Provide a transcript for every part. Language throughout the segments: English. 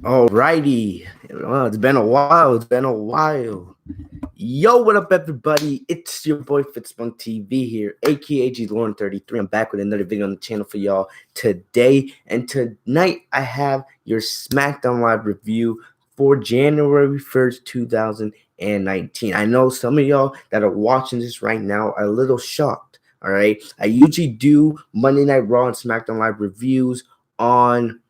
Alrighty. Well, it's been a while. It's been a while. Yo, what up, everybody? It's your boy Fitzbunk TV here, aka G Lauren 33. I'm back with another video on the channel for y'all today. And tonight, I have your SmackDown Live review for January 1st, 2019. I know some of y'all that are watching this right now are a little shocked. All right. I usually do Monday Night Raw and SmackDown Live reviews on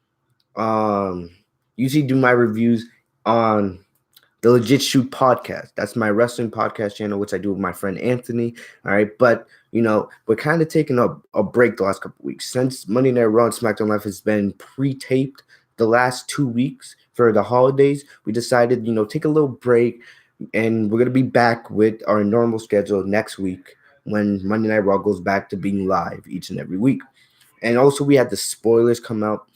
um usually do my reviews on the Legit Shoot podcast. That's my wrestling podcast channel, which I do with my friend Anthony. All right. But, we're kind of taking a break the last couple weeks. Since Monday Night Raw and SmackDown Live has been pre-taped the last 2 weeks for the holidays, we decided, take a little break. And we're going to be back with our normal schedule next week when Monday Night Raw goes back to being live each and every week. And also, we had the spoilers come out.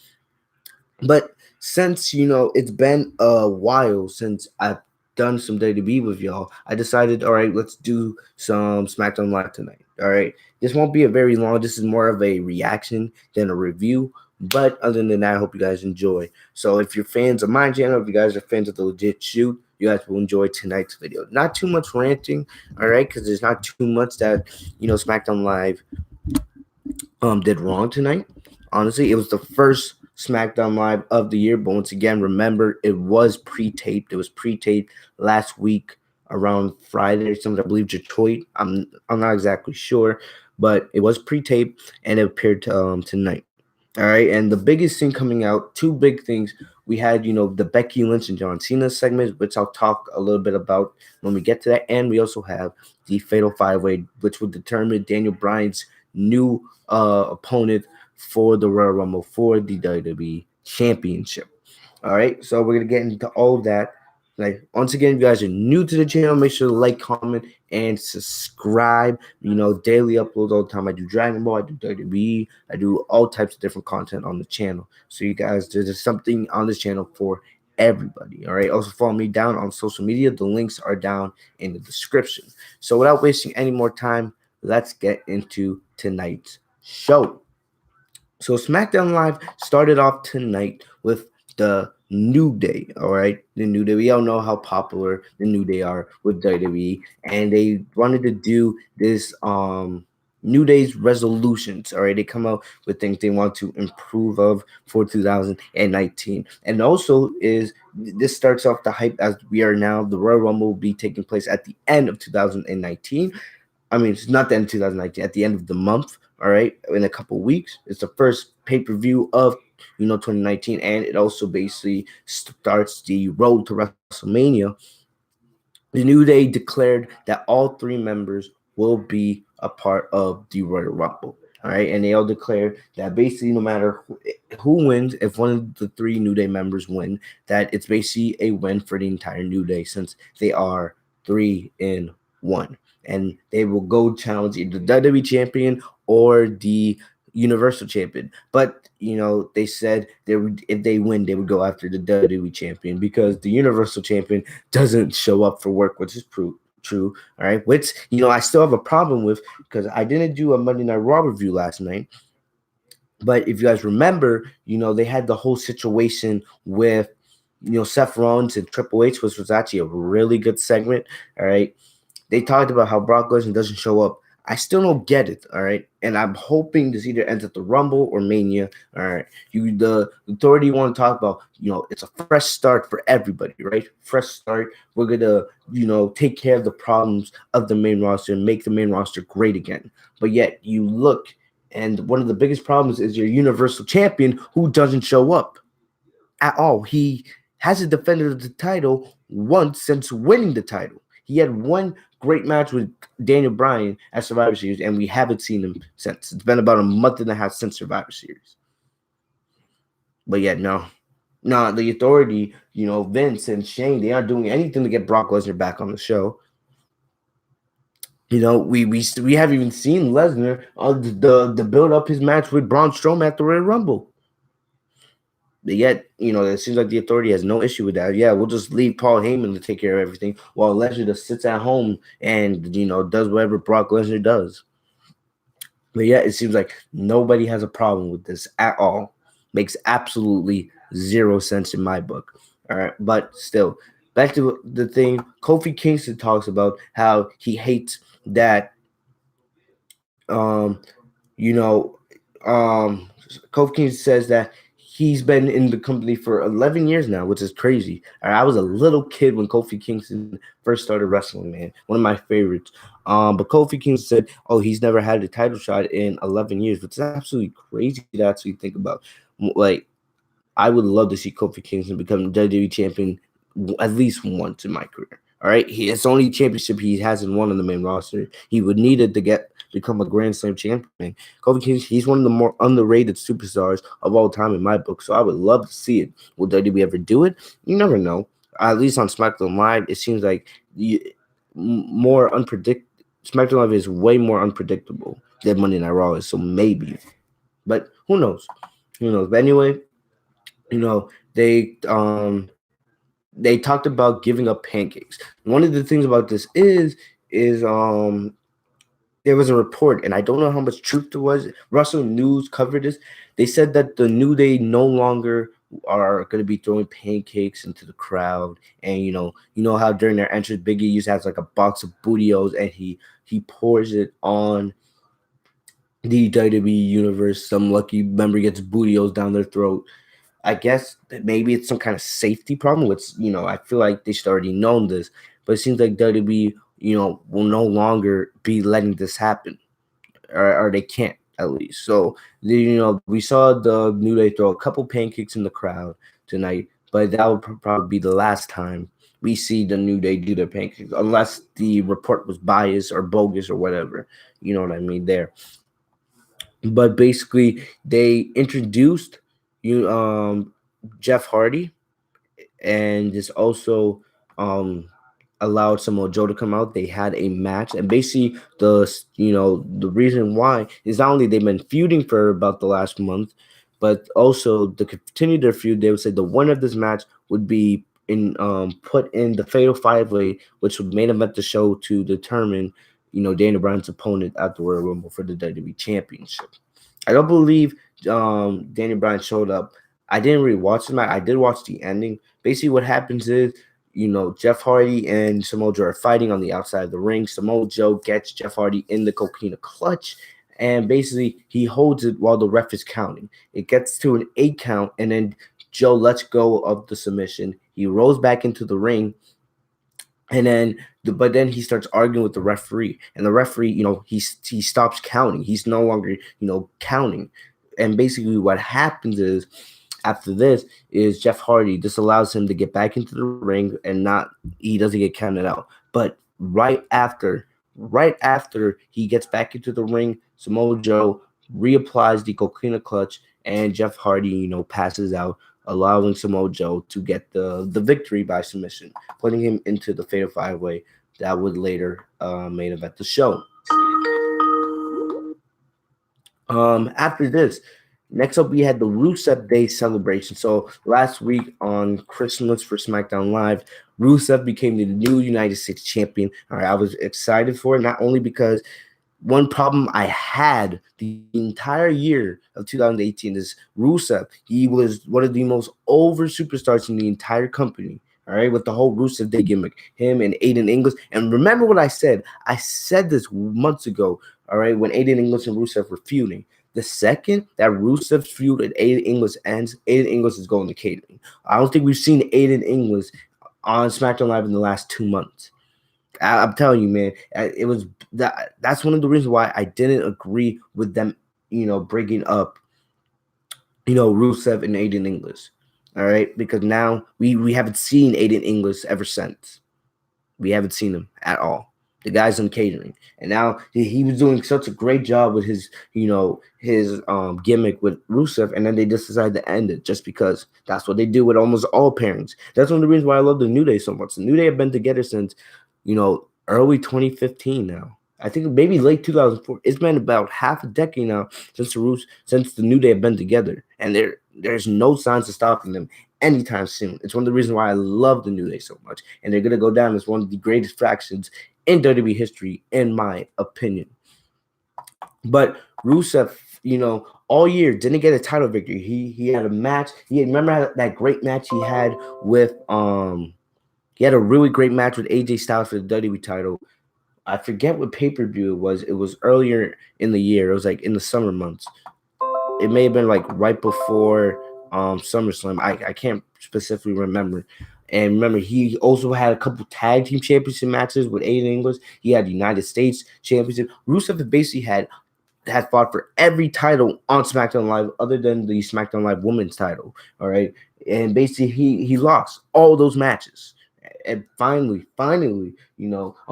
But since it's been a while since I've done some WWE with y'all, I decided, all right, let's do some SmackDown Live tonight. All right, this won't be a very long. This is more of a reaction than a review. But other than that, I hope you guys enjoy. So if you're fans of my channel, if you guys are fans of the Legit Shoot, you guys will enjoy tonight's video. Not too much ranting, all right, because there's not too much that SmackDown Live did wrong tonight. Honestly, it was the first SmackDown Live of the year, but once again, remember it was pre-taped. It was pre-taped last week around Friday or something. I believe Detroit. I'm not exactly sure, but it was pre-taped and it appeared tonight. All right, and the biggest thing coming out, two big things. We had, the Becky Lynch and John Cena segment, which I'll talk a little bit about when we get to that, and we also have the Fatal Five-Way, which will determine Daniel Bryan's new opponent for the Royal Rumble for the WWE Championship. All right, so we're gonna get into all of that. Like, once again, if you guys are new to the channel, make sure to like, comment, and subscribe. Daily uploads all the time. I do Dragon Ball, I do WWE, I do all types of different content on the channel. So you guys, there's something on this channel for everybody. All right. Also follow me down on social media. The links are down in the description. So without wasting any more time, let's get into tonight's show. So SmackDown Live started off tonight with the New Day. All right, the New Day. We all know how popular the New Day are with WWE, and they wanted to do this New Day's resolutions. All right, they come out with things they want to improve of for 2019, and also is this starts off the hype as we are now. The Royal Rumble will be taking place at the end of 2019. I mean, it's not the end of 2019, at the end of the month, all right, in a couple weeks. It's the first pay-per-view of, 2019, and it also basically starts the road to WrestleMania. The New Day declared that all three members will be a part of the Royal Rumble, all right, and they all declared that basically no matter who wins, if one of the three New Day members win, that it's basically a win for the entire New Day since they are 3-1. And they will go challenge either the WWE champion or the Universal champion. But they said if they win, they would go after the WWE champion because the Universal champion doesn't show up for work, which is true. All right, which I still have a problem with because I didn't do a Monday Night Raw review last night. But if you guys remember, they had the whole situation with Seth Rollins and Triple H, which was actually a really good segment. All right. They talked about how Brock Lesnar doesn't show up. I still don't get it, all right? And I'm hoping this either ends at the Rumble or Mania, all right? The authority want to talk about, it's a fresh start for everybody, right? Fresh start. We're going to, take care of the problems of the main roster and make the main roster great again. But yet you look, and one of the biggest problems is your Universal Champion who doesn't show up at all. He hasn't defended the title once since winning the title. He had one great match with Daniel Bryan at Survivor Series, and we haven't seen him since. It's been about a month and a half since Survivor Series. But yet, no, the authority, Vince and Shane, they aren't doing anything to get Brock Lesnar back on the show. We haven't even seen Lesnar the build up his match with Braun Strowman at the Royal Rumble. But yet, it seems like the authority has no issue with that. Yeah, we'll just leave Paul Heyman to take care of everything while Lesnar just sits at home and, does whatever Brock Lesnar does. But yeah, it seems like nobody has a problem with this at all. Makes absolutely 0 cents in my book. All right, but still, back to the thing. Kofi Kingston talks about how he hates that um you know, Kofi Kingston says that he's been in the company for 11 years now, which is crazy. I was a little kid when Kofi Kingston first started wrestling, man. One of my favorites. But Kofi Kingston said, "Oh, he's never had a title shot in 11 years," which is absolutely crazy to actually think about. Like, I would love to see Kofi Kingston become WWE champion at least once in my career. All right, it's the only championship he hasn't won on the main roster. He would need it to become a Grand Slam champion. Kofi Kingston, he's one of the more underrated superstars of all time in my book. So I would love to see it. Will WWE ever do it? You never know. At least on SmackDown Live, it seems like more unpredictable. SmackDown Live is way more unpredictable than Monday Night Raw is. So maybe, but who knows? Who knows? But anyway, you know, they talked about giving up pancakes. One of the things about this is there was a report, and I don't know how much truth there was. Russell News covered this. They said that the New Day no longer are going to be throwing pancakes into the crowd, and you know how during their entrance, Biggie used to have like a box of Booty-O's, and he pours it on the WWE universe. Some lucky member gets Booty-O's down their throat. I guess that maybe it's some kind of safety problem. Which I feel like they should already known this, but it seems like WWE, will no longer be letting this happen, or they can't at least. So, we saw the New Day throw a couple pancakes in the crowd tonight, but that would probably be the last time we see the New Day do their pancakes, unless the report was biased or bogus or whatever. You know what I mean there. But basically, they introduced you Jeff Hardy, and this also um allowed Samoa Joe to come out. They had a match, and basically the reason why is not only they've been feuding for about the last month, but also to continue their feud, they would say the winner of this match would be in put in the Fatal 5-Way, which would main event the show to determine Daniel Bryan's opponent at the Royal Rumble for the WWE Championship. I don't believe Daniel Bryan showed up. I didn't really watch the match. I did watch the ending. Basically, what happens is, Jeff Hardy and Samoa Joe are fighting on the outside of the ring. Samoa Joe gets Jeff Hardy in the coquina clutch, and basically he holds it while the ref is counting. It gets to an 8 count, and then Joe lets go of the submission. He rolls back into the ring, and then he starts arguing with the referee, and the referee, he stops counting. He's no longer, counting. And basically what happens is, after this, is Jeff Hardy, this allows him to get back into the ring, and not he doesn't get counted out. But right after he gets back into the ring, Samoa Joe reapplies the coquina clutch, and Jeff Hardy, passes out, allowing Samoa Joe to get the victory by submission, putting him into the Fatal 5-Way that would later main event the show. After this, next up we had the Rusev Day celebration. So last week on Christmas for SmackDown Live, Rusev became the new United States champion. All right, I was excited for it, not only because one problem I had the entire year of 2018 is Rusev. He was one of the most over superstars in the entire company. All right, with the whole Rusev Day gimmick, him and Aiden English. And remember what I said? I said this months ago. All right, when Aiden English and Rusev were feuding. The second that Rusev's feud and Aiden English ends, Aiden English is going to catering. I don't think we've seen Aiden English on SmackDown Live in the last 2 months. I'm telling you, man, it was that's one of the reasons why I didn't agree with them, bringing up, Rusev and Aiden English. All right, because now we haven't seen Aiden English ever since. We haven't seen him at all. The guy's on catering, and now he was doing such a great job with his gimmick with Rusev, and then they just decided to end it just because that's what they do with almost all pairings. That's one of the reasons why I love the New Day so much. The New Day have been together since early 2015 now. I think maybe late 2004. It's been about half a decade now since the New Day have been together, and there's no signs of stopping them anytime soon. It's one of the reasons why I love the New Day so much, and they're gonna go down as one of the greatest factions in WWE history, in my opinion. But Rusev, all year didn't get a title victory. He had a match. Remember that great match he had with he had a really great match with AJ Styles for the WWE title. I forget what pay-per-view it was. It was earlier in the year. It was like in the summer months. It may have been like right before SummerSlam. I can't specifically remember. And remember, he also had a couple tag team championship matches with Aiden English. He had United States Championship. Rusev basically had fought for every title on SmackDown Live other than the SmackDown Live Women's title. All right. And basically he lost all those matches. And finally, on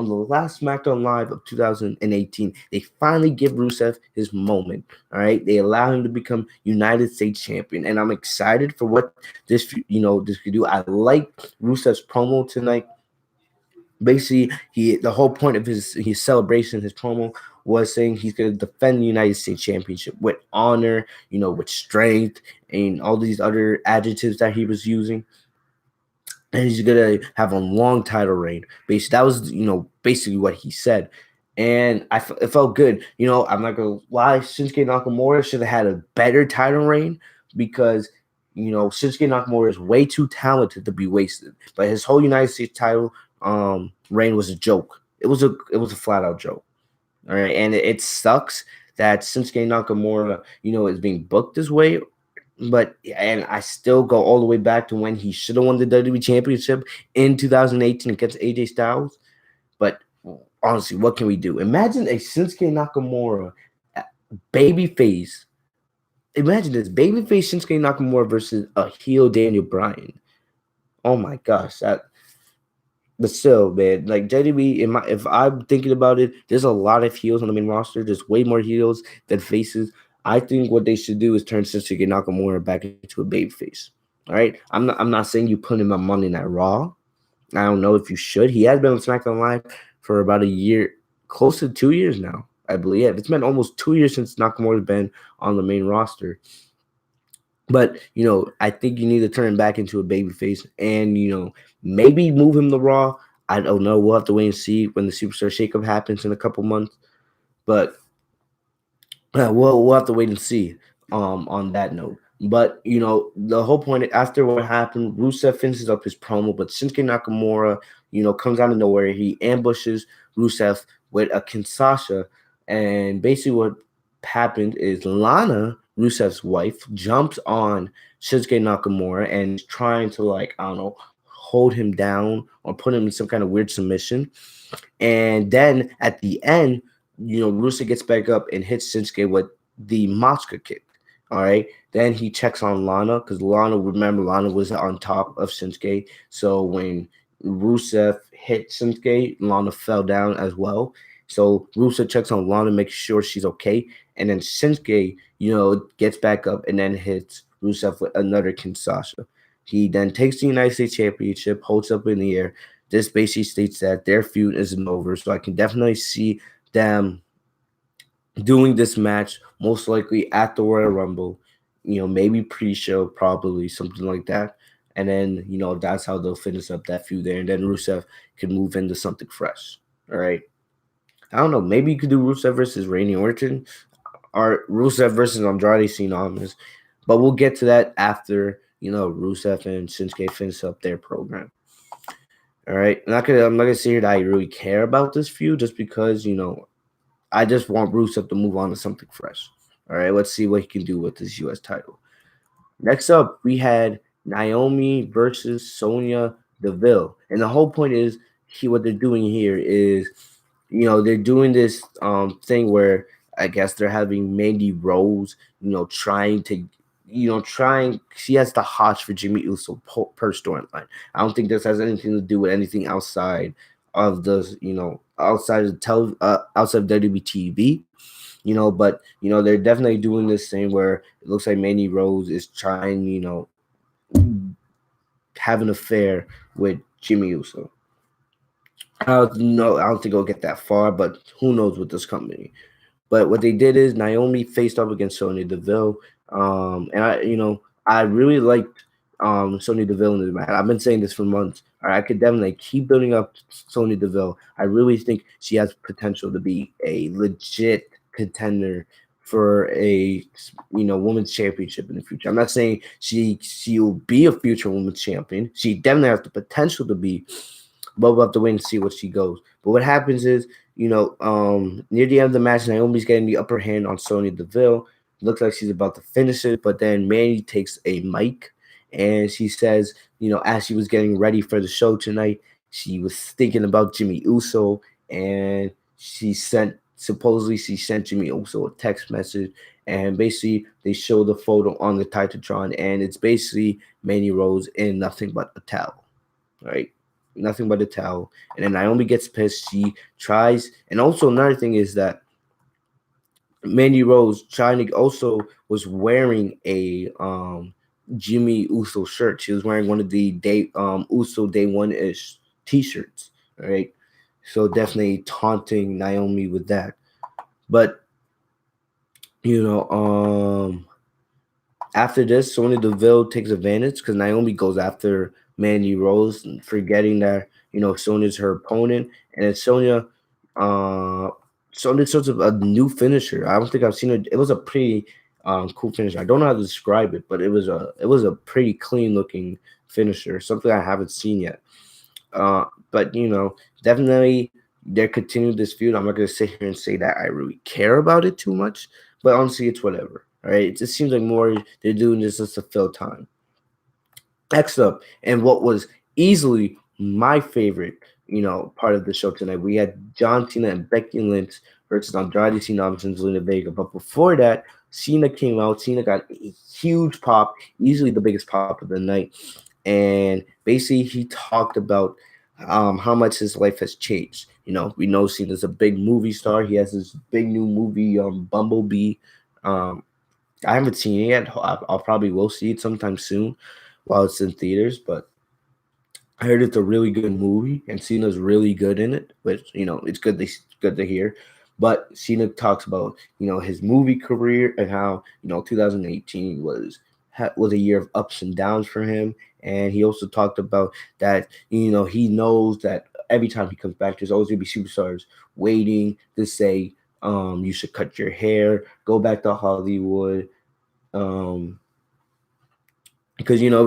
the last SmackDown Live of 2018, they finally give Rusev his moment. All right. They allow him to become United States champion. And I'm excited for what this could do. I like Rusev's promo tonight. Basically, the whole point of his celebration, his promo, was saying he's going to defend the United States Championship with honor, with strength, and all these other adjectives that he was using. And he's going to have a long title reign. Basically, that was, basically what he said. And it felt good. I'm not going to lie, Shinsuke Nakamura should have had a better title reign because, Shinsuke Nakamura is way too talented to be wasted. But his whole United States title reign was a joke. It was a flat out joke. All right, and it sucks that Shinsuke Nakamura, is being booked this way. But I still go all the way back to when he should have won the WWE Championship in 2018 against AJ Styles. But honestly, what can we do? Imagine a Shinsuke Nakamura babyface. Imagine this babyface Shinsuke Nakamura versus a heel Daniel Bryan. Oh my gosh, But still, man, like WWE, if I'm thinking about it, there's a lot of heels on the main roster. There's way more heels than faces. I think what they should do is turn Shinsuke Nakamura back into a babyface. All right, I'm not saying you put him on Monday Night Raw. I don't know if you should. He has been on SmackDown Live for about a year, close to 2 years now, I believe. Yeah, it's been almost 2 years since Nakamura's been on the main roster. But, I think you need to turn him back into a babyface and, maybe move him to Raw. I don't know. We'll have to wait and see when the Superstar Shakeup happens in a couple months. But we'll have to wait and see on that note. But, the whole point after what happened, Rusev finishes up his promo, but Shinsuke Nakamura, comes out of nowhere. He ambushes Rusev with a Kinshasa. And basically what happened is Lana, Rusev's wife, jumps on Shinsuke Nakamura and is trying to, hold him down or put him in some kind of weird submission. And then at the end, Rusev gets back up and hits Shinsuke with the Mosca kick. All right. Then he checks on Lana because Lana was on top of Shinsuke. So when Rusev hit Shinsuke, Lana fell down as well. So Rusev checks on Lana, makes sure she's okay. And then Shinsuke, gets back up and then hits Rusev with another Kinshasa. He then takes the United States Championship, holds up in the air. This basically states that their feud isn't over. So I can definitely see them doing this match, most likely at the Royal Rumble, maybe pre-show, probably something like that. And then, that's how they'll finish up that feud there. And then Rusev can move into something fresh. All right. I don't know. Maybe you could do Rusev versus Randy Orton or Rusev versus Andrade Cien. But we'll get to that after, Rusev and Shinsuke finish up their program. All right. I'm not gonna say that I really care about this feud just because, I just want Rusev to move on to something fresh. All right. Let's see what he can do with this U.S. title. Next up, we had Naomi versus Sonya Deville. And the whole point is what they're doing here is, they're doing this thing where I guess they're having Mandy Rose, trying she has the hots for Jimmy Uso per storyline. I don't think this has anything to do with anything outside of the, outside of WWE TV. But they're definitely doing this thing where it looks like Mandy Rose is trying, have an affair with Jimmy Uso. I don't think it'll get that far, but who knows with this company. But what they did is Naomi faced up against Sonya Deville. And I really liked Sonya Deville in this match. I've been saying this for months. I could definitely keep building up Sonya Deville. I really think she has potential to be a legit contender for a women's championship in the future. I'm not saying she'll be a future women's champion. She definitely has the potential to be, but we'll have to wait and see what she goes. But what happens is, near the end of the match, Naomi's getting the upper hand on Sonya Deville. Looks like she's about to finish it, but then Mandy takes a mic and she says, as she was getting ready for the show tonight, she was thinking about Jimmy Uso, and supposedly she sent Jimmy Uso a text message, and basically they show the photo on the Titantron, and it's basically Mandy Rose in nothing but a towel, right? Nothing but a towel. And then Naomi gets pissed. She tries, and also another thing is that Mandy Rose was wearing a Jimmy Uso shirt. She was wearing one of the Uso Day One-ish t-shirts, right? So definitely taunting Naomi with that. But after this, Sonya Deville takes advantage because Naomi goes after Mandy Rose, forgetting that Sonya's her opponent, and then Sonya shows a new finisher. I don't think I've seen it. It was a pretty cool finisher. I don't know how to describe it, but it was a pretty clean looking finisher, something I haven't seen yet. But definitely they're continuing this feud. I'm not gonna sit here and say that I really care about it too much, but honestly, it's whatever. All right, it just seems like more they're doing this just to fill time. Next up, and what was easily my favorite, part of the show tonight, we had John Cena and Becky Lynch versus Andrade Cena and Zelina Vega. But before that, Cena came out. Cena got a huge pop, easily the biggest pop of the night, and basically he talked about how much his life has changed. We know Cena's a big movie star. He has this big new movie, Bumblebee. I haven't seen it yet. I'll probably will see it sometime soon while it's in theaters. But I heard it's a really good movie, and Cena's really good in it. Which it's good. It's good to hear. But Cena talks about his movie career and how 2018 was a year of ups and downs for him. And he also talked about that, he knows that every time he comes back, there's always going to be superstars waiting to say, you should cut your hair, go back to Hollywood. Because,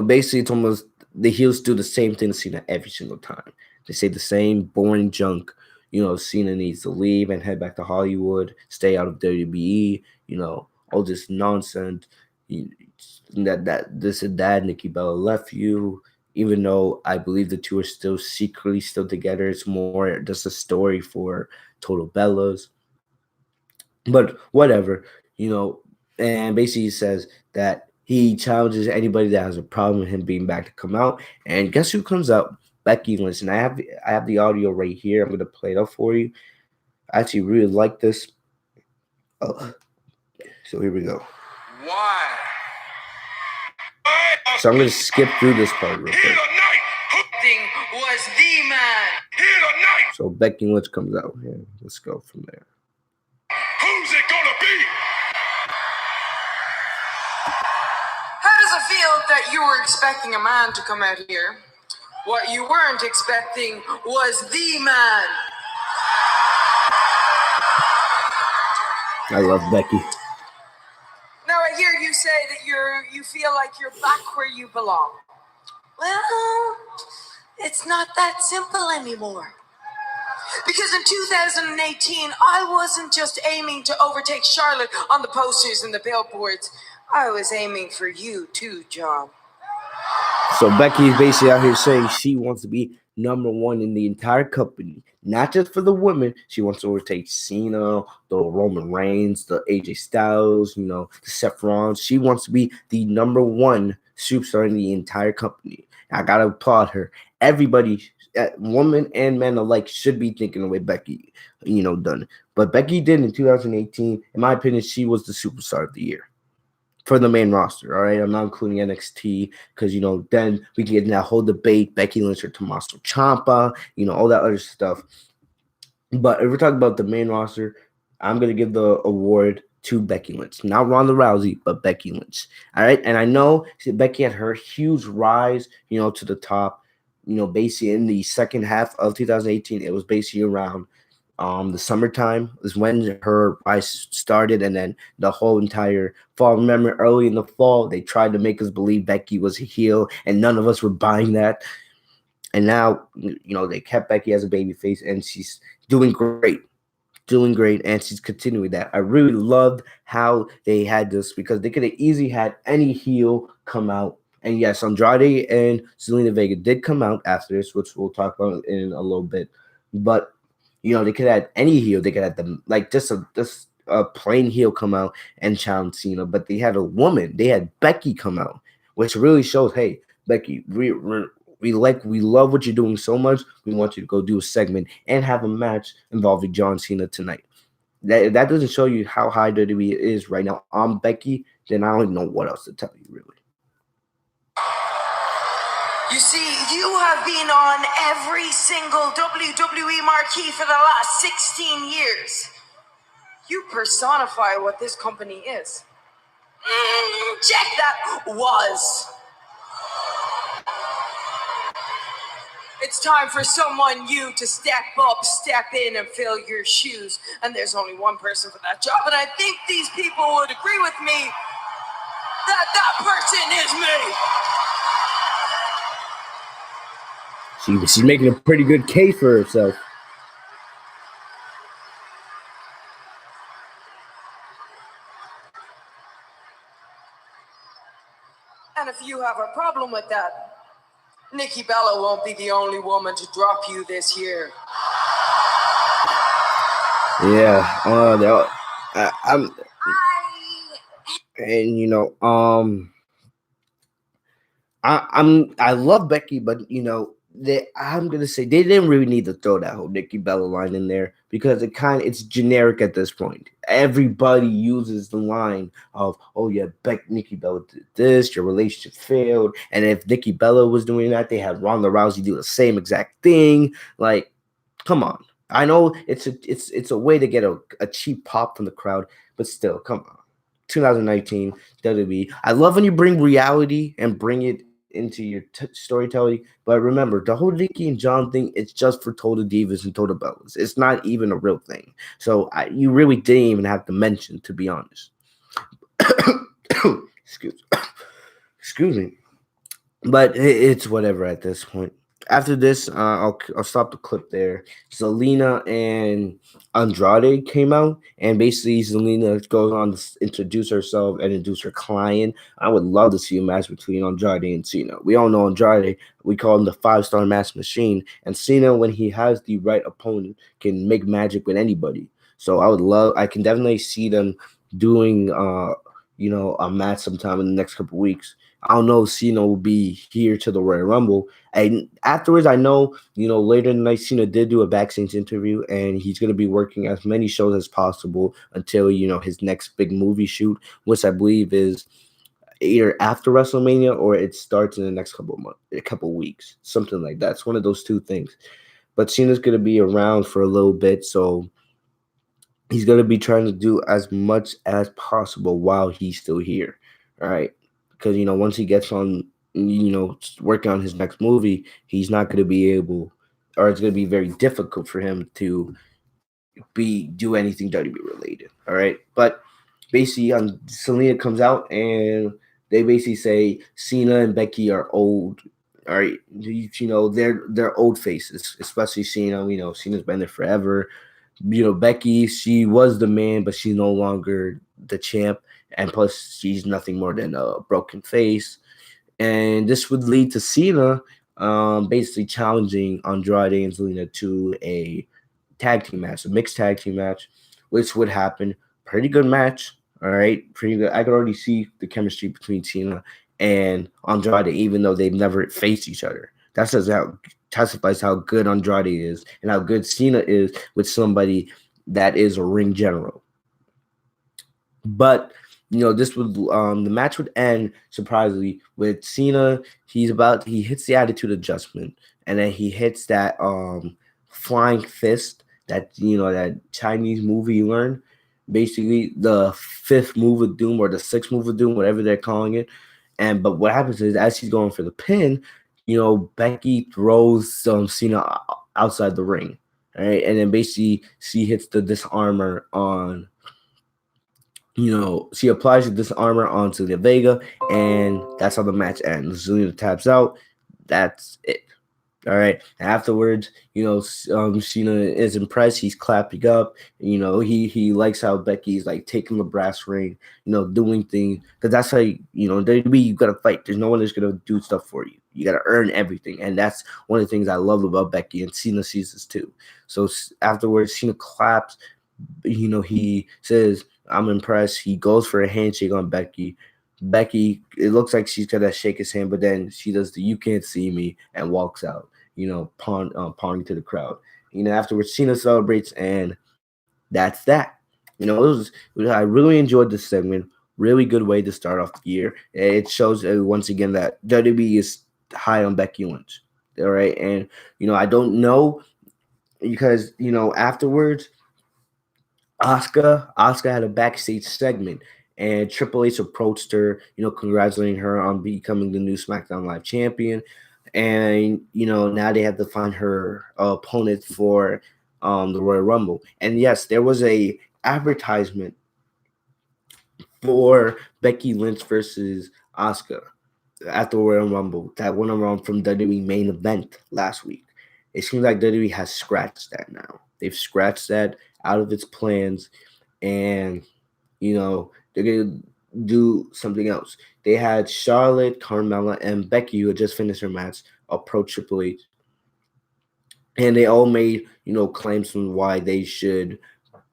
basically it's almost the heels do the same thing to Cena every single time. They say the same boring junk. Cena needs to leave and head back to Hollywood, stay out of WWE, all this nonsense. That this and that, Nikki Bella left you, even though I believe the two are still secretly still together. It's more just a story for Total Bellas. But whatever, and basically he says that he challenges anybody that has a problem with him being back to come out. And guess who comes out? Becky Lynch. And I have the audio right here. I'm gonna play it up for you. I actually really like this. So here we go. Why? So I'm gonna skip through this part real quick. Was the man. So Becky Lynch comes out here. Let's go from there. Who's it gonna be? How does it feel that you were expecting a man to come out here? What you weren't expecting was the man. I love Becky. Now I hear you say that you feel like you're back where you belong. Well, it's not that simple anymore. Because in 2018, I wasn't just aiming to overtake Charlotte on the posters and the billboards. I was aiming for you too, John. So Becky is basically out here saying she wants to be number one in the entire company, not just for the women. She wants to overtake Cena, the Roman Reigns, the AJ Styles, the Seth Rollins. She wants to be the number one superstar in the entire company. I gotta applaud her. Everybody, women and men alike, should be thinking the way Becky, done. But Becky did in 2018. In my opinion, she was the superstar of the year for the main roster. All right, I'm not including NXT because then we can get in that whole debate: Becky Lynch or Tommaso Ciampa, all that other stuff. But if we're talking about the main roster, I'm gonna give the award to Becky Lynch, not Ronda Rousey, but Becky Lynch. All right, and I know Becky had her huge rise, to the top. Basically in the second half of 2018, it was basically around the summertime is when her rise started, and then the whole entire fall. Remember, early in the fall, they tried to make us believe Becky was a heel, and none of us were buying that. And now, they kept Becky as a baby face, and she's doing great, and she's continuing that. I really loved how they had this because they could have easily had any heel come out. And yes, Andrade and Zelina Vega did come out after this, which we'll talk about in a little bit. But they could have had any heel. They could have them like just a plain heel come out and challenge Cena. But they had a woman. They had Becky come out, which really shows, hey, Becky, we love what you're doing so much. We want you to go do a segment and have a match involving John Cena tonight. That doesn't show you how high WWE is right now. I'm Becky, then I don't even know what else to tell you, really. You see, you have been on every single WWE marquee for the last 16 years. You personify what this company is. Check that was. It's time for someone new to step up, step in, and fill your shoes. And there's only one person for that job. And I think these people would agree with me that that person is me. She's making a pretty good case for herself. And if you have a problem with that, Nikki Bella won't be the only woman to drop you this year. Yeah, I'm, and I love Becky, but I'm gonna say they didn't really need to throw that whole Nikki Bella line in there because it's generic at this point. Everybody uses the line of, "Oh yeah, Nikki Bella did this, your relationship failed," and if Nikki Bella was doing that, they had Ronda Rousey do the same exact thing. Like, come on. I know it's a way to get a cheap pop from the crowd, but still, come on. 2019 WWE. I love when you bring reality and bring it into your storytelling, but remember the whole Nikki and John thing. It's just for Total Divas and Total Bellas. It's not even a real thing. So you really didn't even have to mention, to be honest. Excuse me, but it's whatever at this point. After this, I'll stop the clip there. Zelina and Andrade came out, and basically Zelina goes on to introduce herself and introduce her client. I would love to see a match between Andrade and Cena. We all know Andrade. We call him the 5-star match machine, and Cena, when he has the right opponent, can make magic with anybody. So I can definitely see them doing, a match sometime in the next couple weeks. I don't know if Cena will be here to the Royal Rumble. And afterwards, I know, later in the night, Cena did do a backstage interview, and he's going to be working as many shows as possible until, his next big movie shoot, which I believe is either after WrestleMania or it starts in the next couple weeks, something like that. It's one of those two things. But Cena's going to be around for a little bit, so he's going to be trying to do as much as possible while he's still here. All right. Because, once he gets on, working on his next movie, he's not going to be able, or it's going to be very difficult for him to do anything WWE related. All right. But basically, Selena comes out and they basically say Cena and Becky are old. All right. They're old faces, especially Cena. Cena's been there forever. Becky, she was the man, but she's no longer the champ. And plus, she's nothing more than a broken face. And this would lead to Cena basically challenging Andrade and Zelina to a tag team match, a mixed tag team match, which would happen. Pretty good match. All right. Pretty good. I could already see the chemistry between Cena and Andrade, even though they've never faced each other. That testifies how good Andrade is and how good Cena is with somebody that is a ring general. But this would the match would end surprisingly with Cena. He hits the attitude adjustment, and then he hits that flying fist that that Chinese movie you learn. Basically, the 5th move of doom or the 6th move of doom, whatever they're calling it. But what happens is as he's going for the pin, Becky throws Cena outside the ring. All right, and then basically she hits the disarmor on, she applies the disarmor onto the Vega, and that's how the match ends. Zelina taps out. That's it. All right. Afterwards, Cena is impressed. He's clapping up. He likes how Becky's like taking the brass ring. Doing things because that's how WWE, you gotta fight. There's no one that's gonna do stuff for you. You gotta earn everything, and that's one of the things I love about Becky, and Cena sees this too. So afterwards, Cena claps. He says, "I'm impressed." He goes for a handshake on Becky. Becky, it looks like she's gonna shake his hand, but then she does the "you can't see me" and walks out. Pawing to the crowd. Afterwards, Cena celebrates, and that's that. I really enjoyed this segment. Really good way to start off the year. It shows once again that WWE is high on Becky Lynch. All right, and I don't know because afterwards Asuka had a backstage segment, and Triple H approached her, congratulating her on becoming the new SmackDown Live champion. And now they have to find her opponent for the Royal Rumble. And yes, there was a advertisement for Becky Lynch versus Asuka at the Royal Rumble that went around from WWE main event last week. It seems like WWE has scratched that now. They've scratched that out of its plans, and they're gonna do something else. They had Charlotte, Carmella, and Becky, who had just finished their match, approach Triple H, and they all made claims on why they should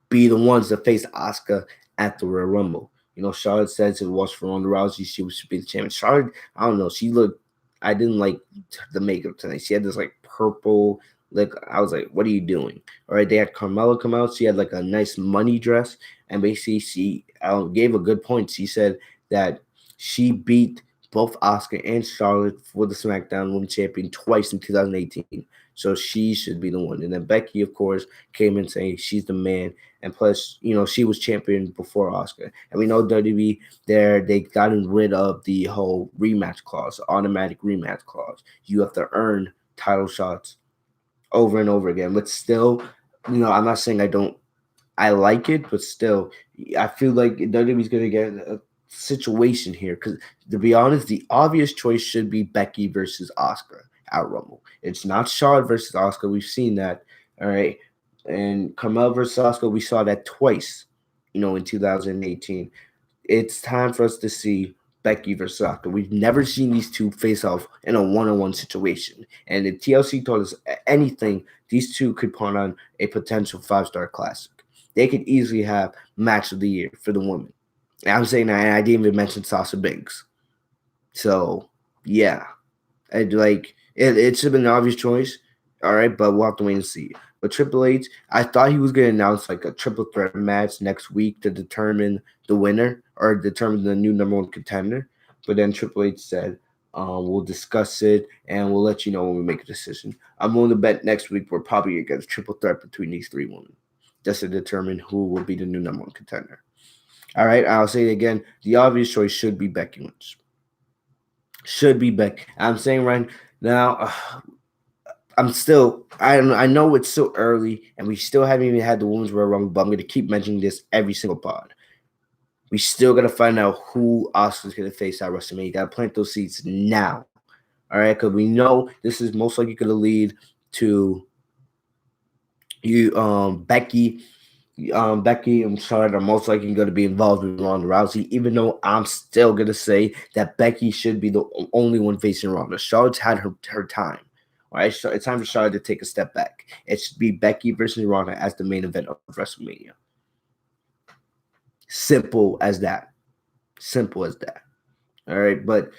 be the ones to face Asuka at the Royal Rumble. Charlotte says it was for Ronda Rousey. She should be the champion. Charlotte, I don't know. She looked. I didn't like the makeup tonight. She had this like purple. Like I was like, "What are you doing?" All right. They had Carmella come out. She had like a nice money dress, and basically she gave a good point. She said that she beat both Asuka and Charlotte for the SmackDown Women's Champion twice in 2018. So she should be the one. And then Becky, of course, came in saying she's the man. And plus, she was champion before Asuka. And we know WWE they gotten rid of the whole rematch clause, automatic rematch clause. You have to earn title shots over and over again. But still, I'm not saying I like it, but still, I feel like WWE's gonna get a situation here because, to be honest, the obvious choice should be Becky versus Asuka at Rumble. It's not Charlotte versus Asuka. We've seen that, all right. And Carmella versus Asuka, we saw that twice, in 2018. It's time for us to see Becky versus Asuka. We've never seen these two face off in a one-on-one situation. And if TLC told us anything, these two could put on a potential 5-star classic. They could easily have match of the year for the women. And I'm saying that, and I didn't even mention Sasha Banks. So, yeah. It should have been an obvious choice. All right, but we'll have to wait and see. But Triple H, I thought he was going to announce like a triple threat match next week to determine the winner or determine the new number one contender. But then Triple H said, we'll discuss it and we'll let you know when we make a decision. I'm willing to bet next week we're probably going to get a triple threat between these three women just to determine who will be the new number one contender. All right, I'll say it again. The obvious choice should be Becky Lynch. Should be Becky. I'm saying right now, I know it's still early and we still haven't even had the Women's Royal Rumble, but I'm going to keep mentioning this every single pod. We still got to find out who Asuka's going to face at WrestleMania. You got to plant those seeds now. All right, because we know this is most likely going to lead to Becky and Charlotte are most likely going to be involved with Ronda Rousey, even though I'm still going to say that Becky should be the only one facing Ronda. Charlotte's had her time. All right, so it's time for Charlotte to take a step back. It should be Becky versus Ronda as the main event of WrestleMania. Simple as that. Simple as that. All right, but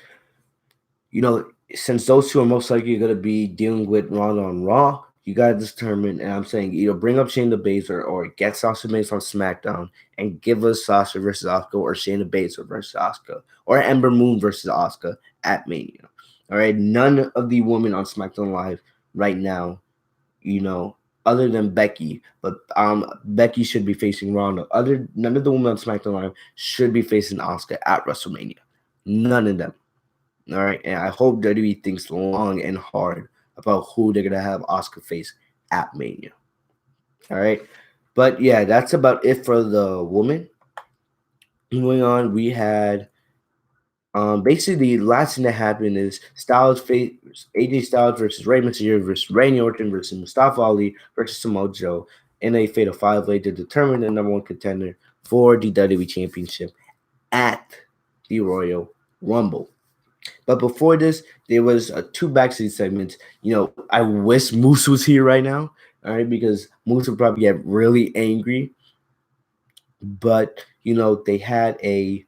since those two are most likely going to be dealing with Ronda on Raw, you got to determine, and I'm saying either bring up Shayna Baszler or get Sasha Banks on SmackDown and give us Sasha versus Asuka or Shayna Baszler versus Asuka or Ember Moon versus Asuka at Mania. All right, none of the women on SmackDown Live right now, other than Becky, but Becky should be facing Ronda. None of the women on SmackDown Live should be facing Asuka at WrestleMania. None of them. All right, and I hope WWE thinks long and hard about who they're gonna have Asuka face at Mania. All right. But yeah, that's about it for the woman. Moving on, we had basically the last thing that happened is Styles face AJ Styles versus Rey Mysterio versus Randy Orton versus Mustafa Ali versus Samoa Joe in a fatal five-way to determine the number one contender for the WWE Championship at the Royal Rumble. But before this, there was two backstage segments. I wish Moose was here right now, all right, because Moose would probably get really angry. But they had a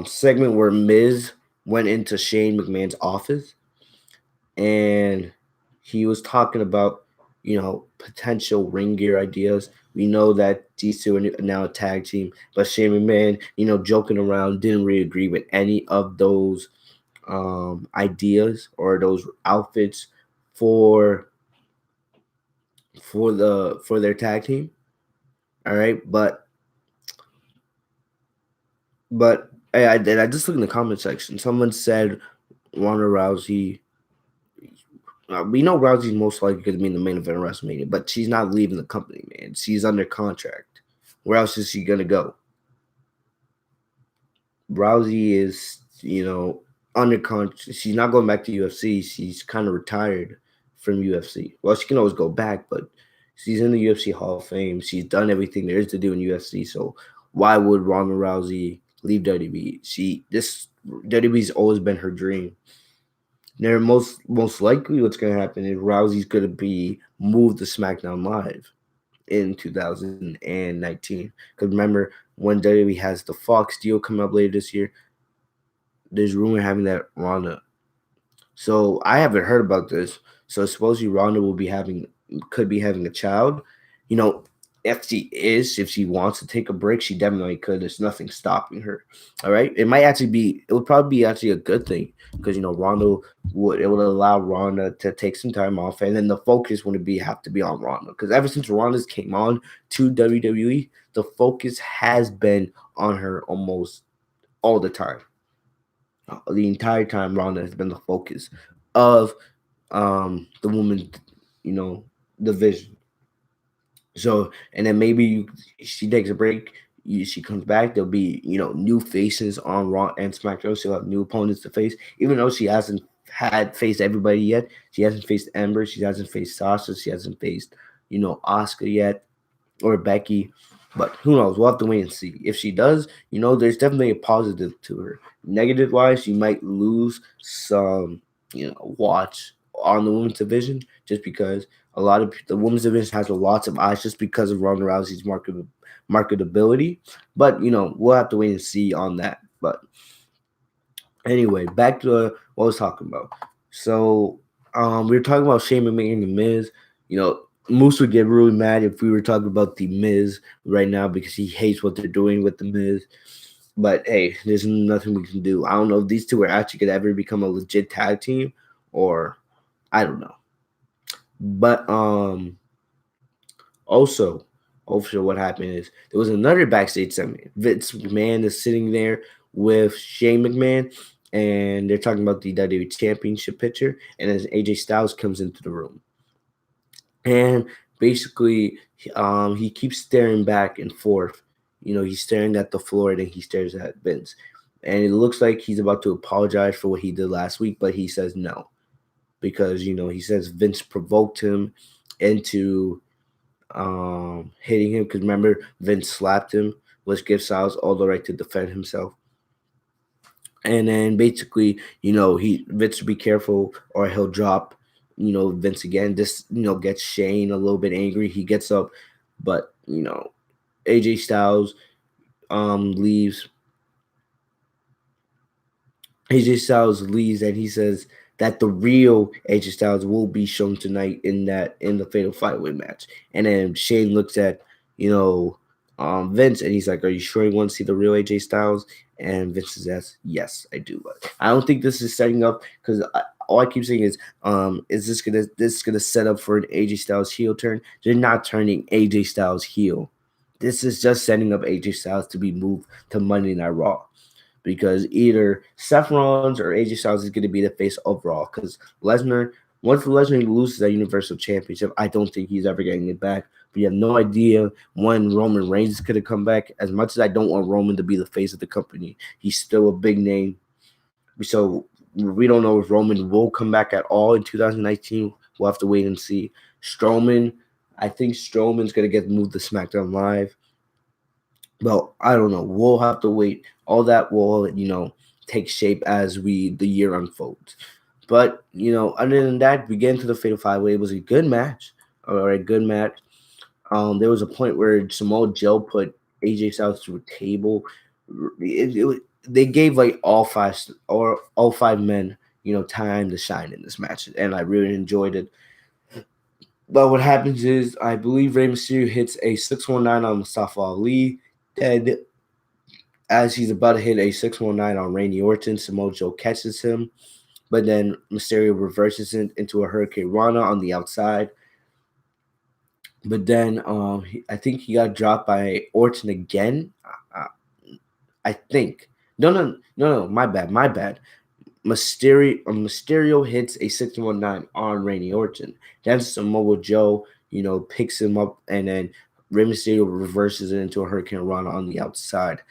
segment where Miz went into Shane McMahon's office and he was talking about potential ring gear ideas. We know that these two are now a tag team, but Shane McMahon, joking around, didn't really agree with any of those ideas or those outfits for for their tag team. All right, but I just looked in the comment section. Someone said Ronda Rousey. We know Rousey's most likely going to be in the main event of WrestleMania, but she's not leaving the company, man. She's under contract. Where else is she going to go? Rousey is, under contract. She's not going back to UFC. She's kind of retired from UFC. Well, she can always go back, but she's in the UFC Hall of Fame. She's done everything there is to do in UFC. So why would Ronda Rousey leave WWE? This WWE's always been her dream. They're most likely what's going to happen is Rousey's going to be moved to SmackDown Live in 2019. Because remember, when WWE has the Fox deal coming up later this year, there's rumor having that Ronda. So I haven't heard about this. So supposedly Ronda could be having a child. You know, if she wants to take a break, she definitely could. There's nothing stopping her. All right. It would probably be actually a good thing because Ronda would allow Ronda to take some time off, and then the focus wouldn't have to be on Ronda because ever since Ronda's came on to WWE, the focus has been on her almost all the time. The entire time, Ronda has been the focus of the woman, you know, division. So, and then maybe she takes a break. She comes back. There'll be new faces on Raw and SmackDown. She'll have new opponents to face, even though she hasn't had faced everybody yet. She hasn't faced Ember. She hasn't faced Sasha. She hasn't faced Oscar yet or Becky. But who knows? We'll have to wait and see. If she does, there's definitely a positive to her. Negative wise, she might lose some, watch on the women's division just because a lot of the women's division has lots of eyes just because of Ronda Rousey's marketability. But we'll have to wait and see on that. But anyway, back to what I was talking about. So we were talking about Shane McMahon and The Miz. Moose would get really mad if we were talking about The Miz right now because he hates what they're doing with The Miz. But hey, there's nothing we can do. I don't know if these two are actually gonna ever become a legit tag team, or I don't know. But also what happened is there was another backstage segment. Vince McMahon is sitting there with Shane McMahon, and they're talking about the WWE Championship picture. And as AJ Styles comes into the room, and basically, he keeps staring back and forth. He's staring at the floor, and then he stares at Vince. And it looks like he's about to apologize for what he did last week, but he says no. Because, he says Vince provoked him into hitting him. Because remember, Vince slapped him, which gives Styles all the right to defend himself. And then basically, Vince will be careful or he'll drop Vince again. This, gets Shane a little bit angry. He gets up, but AJ Styles leaves. AJ Styles leaves and he says that the real AJ Styles will be shown tonight in the fatal five-way match. And then Shane looks at, Vince and he's like, "Are you sure you want to see the real AJ Styles?" And Vince says, "Yes, I do." I don't think this is setting up because all I keep saying is this gonna set up for an AJ Styles heel turn? They're not turning AJ Styles heel. This is just setting up AJ Styles to be moved to Monday Night Raw. Because either Seth Rollins or AJ Styles is going to be the face of Raw. Because Lesnar Once Lesnar loses that Universal Championship, I don't think he's ever getting it back. We have no idea when Roman Reigns could have come back. As much as I don't want Roman to be the face of the company, he's still a big name. So we don't know if Roman will come back at all in 2019. We'll have to wait and see. Strowman, I think Strowman's gonna get moved to SmackDown Live. Well, I don't know. We'll have to wait. All that will, take shape as the year unfolds. But other than that, we get into the Fatal Five Way. It was a good match. All right, good match. There was a point where Samoa Joe put AJ Styles to a table. They gave like all five men, time to shine in this match, and I really enjoyed it. But what happens is, I believe Rey Mysterio hits a 619 on Mustafa Ali. Then, as he's about to hit a 619 on Randy Orton, Samoa Joe catches him. But then Mysterio reverses it into a Hurricane Rana on the outside. But then I think he got dropped by Orton again. I think. No. My bad. Mysterio hits a 619 on Randy Orton. Then Samoa Joe, picks him up, and then Rey Mysterio reverses it into a Hurricane Rana on the outside.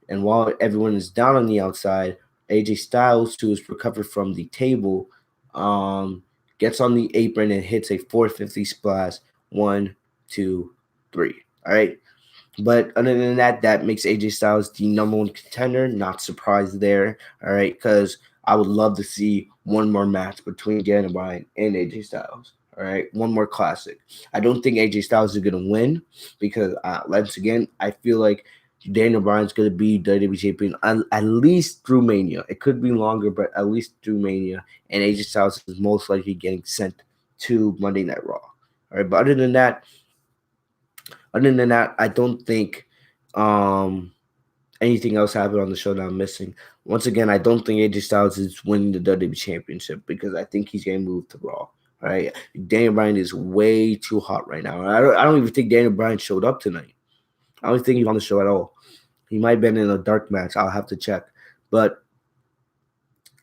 And while everyone is down on the outside, AJ Styles, who is recovered from the table, gets on the apron and hits a 450 splash. 1, 2, 3. All right. But other than that, that makes AJ Styles the number one contender. Not surprised there. All right. Because I would love to see one more match between Daniel Bryan and AJ Styles. All right. One more classic. I don't think AJ Styles is going to win because, once again, I feel like Daniel Bryan's going to be WWE champion at least through Mania. It could be longer, but at least through Mania. And AJ Styles is most likely getting sent to Monday Night Raw. All right. But other than that, I don't think anything else happened on the show that I'm missing. Once again, I don't think AJ Styles is winning the WWE Championship because I think he's getting moved to Raw. All right. Daniel Bryan is way too hot right now. I don't even think Daniel Bryan showed up tonight. I don't think he's on the show at all. He might have been in a dark match. I'll have to check. But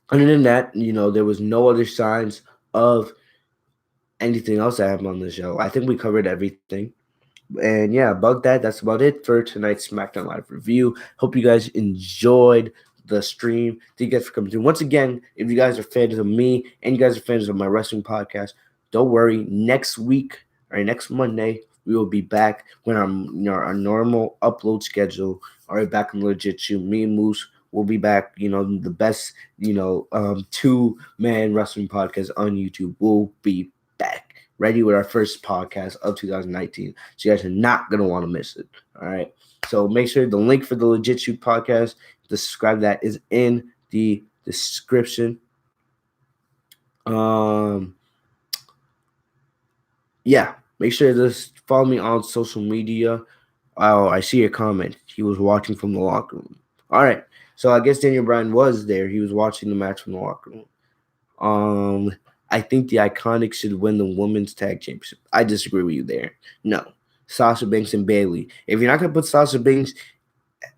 other than that, there was no other signs of anything else that happened on the show. I think we covered everything. And yeah, about that, that's about it for tonight's SmackDown Live review. Hope you guys enjoyed the stream. Thank you guys for coming through. Once again, if you guys are fans of me and you guys are fans of my wrestling podcast, don't worry. Next week or next Monday, we will be back when our normal upload schedule. All right, back in Legit You. Me and Moose will be back. The best, 2-man wrestling podcast on YouTube will be back. Ready with our first podcast of 2019. So you guys are not going to want to miss it. All right. So make sure the link for the Legit Shoot podcast, to subscribe, that is in the description. Yeah. Make sure to follow me on social media. Oh, I see your comment. He was watching from the locker room. All right. So I guess Daniel Bryan was there. He was watching the match from the locker room. I think the Iconics should win the Women's Tag Championship. I disagree with you there. No. Sasha Banks and Bayley. If you're not going to put Sasha Banks,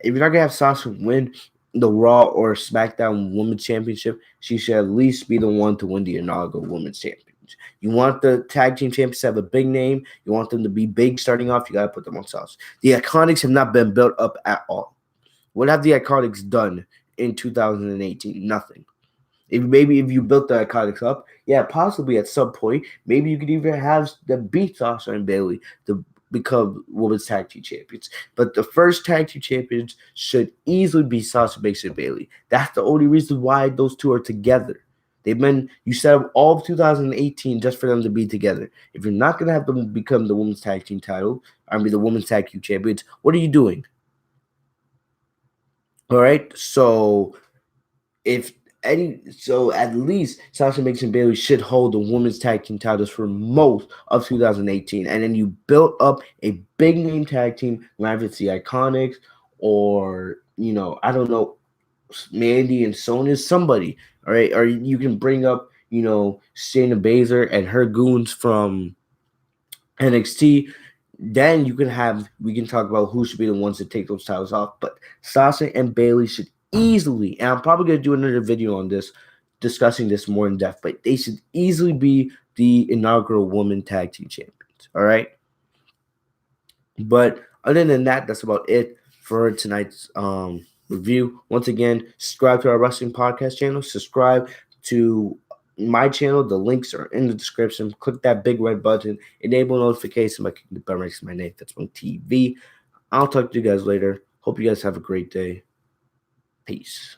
if you're not going to have Sasha win the Raw or SmackDown Women's Championship, she should at least be the one to win the inaugural Women's Championship. You want the Tag Team Champions to have a big name. You want them to be big starting off. You got to put them on Sasha. The Iconics have not been built up at all. What have the Iconics done in 2018? Nothing. If you built the Iconics up, yeah, possibly at some point, maybe you could even have them beat Sasha and Bayley to become Women's Tag Team Champions. But the first Tag Team Champions should easily be Sasha Banks and Bayley. That's the only reason why those two are together. You set up all of 2018 just for them to be together. If you're not going to have them become the Women's Tag Team title, the Women's Tag Team Champions, what are you doing? All right, so at least Sasha Banks and Bayley should hold the women's tag team titles for most of 2018. And then you built up a big name tag team, whether it's the Iconics or, I don't know, Mandy and Sonya, somebody. All right. Or you can bring up, Shayna Baszler and her goons from NXT. Then we can talk about who should be the ones to take those titles off. But Sasha and Bayley should easily, and I'm probably going to do another video on this, discussing this more in depth, but they should easily be the inaugural women tag team champions. All right. But other than that, that's about it for tonight's review. Once again, subscribe to our wrestling podcast channel. Subscribe to my channel. The links are in the description. Click that big red button. Enable notifications by clicking the bell next to my name. That's on TV. I'll talk to you guys later. Hope you guys have a great day. Peace.